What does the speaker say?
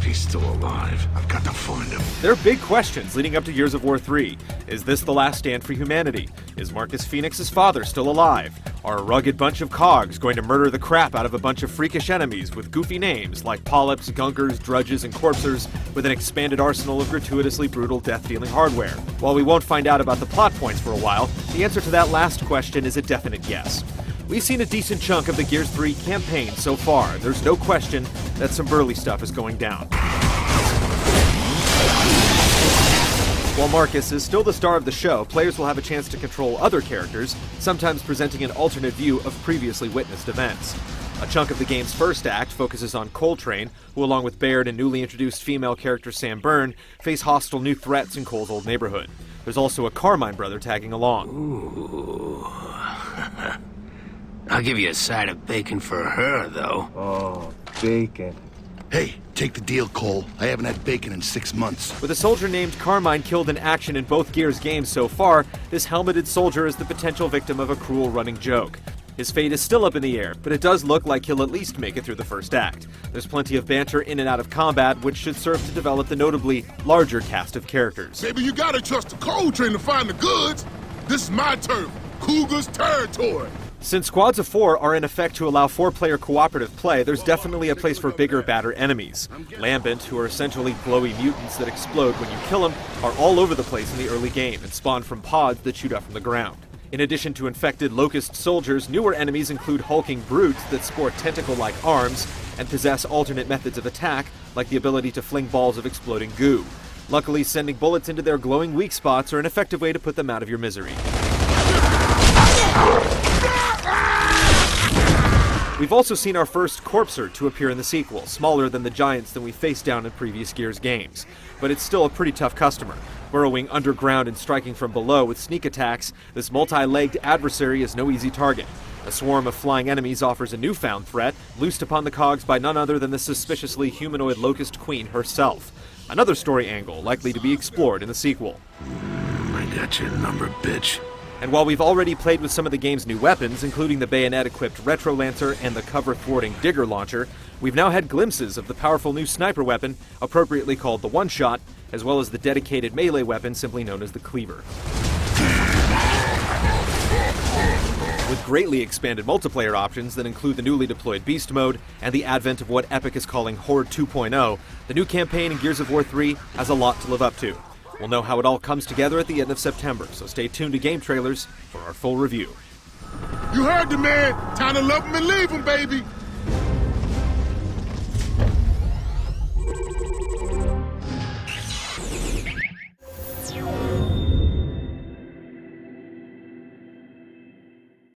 he's still alive. I've got to find him. There are big questions leading up to Gears of War 3. Is this the last stand for humanity? Is Marcus Phoenix's father still alive? Are a rugged bunch of cogs going to murder the crap out of a bunch of freakish enemies with goofy names like polyps, gunkers, drudges, and corpsers with an expanded arsenal of gratuitously brutal death-dealing hardware? While we won't find out about the plot points for a while, the answer to that last question is a definite yes. We've seen a decent chunk of the Gears 3 campaign so far. There's no question that some burly stuff is going down. While Marcus is still the star of the show, players will have a chance to control other characters, sometimes presenting an alternate view of previously witnessed events. A chunk of the game's first act focuses on Coltrane, who along with Baird and newly introduced female character Sam Byrne, face hostile new threats in Cole's old neighborhood. There's also a Carmine brother tagging along. Ooh. I'll give you a side of bacon for her, though. Oh, bacon. Hey, take the deal, Cole. I haven't had bacon in 6 months. With a soldier named Carmine killed in action in both Gears games so far, this helmeted soldier is the potential victim of a cruel running joke. His fate is still up in the air, but it does look like he'll at least make it through the first act. There's plenty of banter in and out of combat, which should serve to develop the notably larger cast of characters. Baby, you gotta trust the Coltrane to find the goods. This is my turf, Cougar's territory. Since squads of 4 are in effect to allow 4-player cooperative play, there's definitely a place for bigger, badder enemies. Lambent, who are essentially glowy mutants that explode when you kill them, are all over the place in the early game and spawn from pods that shoot up from the ground. In addition to infected locust soldiers, newer enemies include hulking brutes that sport tentacle-like arms and possess alternate methods of attack, like the ability to fling balls of exploding goo. Luckily, sending bullets into their glowing weak spots are an effective way to put them out of your misery. We've also seen our first Corpser to appear in the sequel, smaller than the giants that we faced down in previous Gears games. But it's still a pretty tough customer. Burrowing underground and striking from below with sneak attacks, this multi-legged adversary is no easy target. A swarm of flying enemies offers a newfound threat, loosed upon the cogs by none other than the suspiciously humanoid Locust Queen herself. Another story angle likely to be explored in the sequel. I got your number, bitch. And while we've already played with some of the game's new weapons, including the bayonet-equipped Retro Lancer and the cover-thwarting Digger Launcher, we've now had glimpses of the powerful new sniper weapon, appropriately called the One-Shot, as well as the dedicated melee weapon simply known as the Cleaver. With greatly expanded multiplayer options that include the newly deployed Beast Mode and the advent of what Epic is calling Horde 2.0, the new campaign in Gears of War 3 has a lot to live up to. We'll know how it all comes together at the end of September, so stay tuned to Game Trailers for our full review. You heard the man. Time to love him and leave him, baby.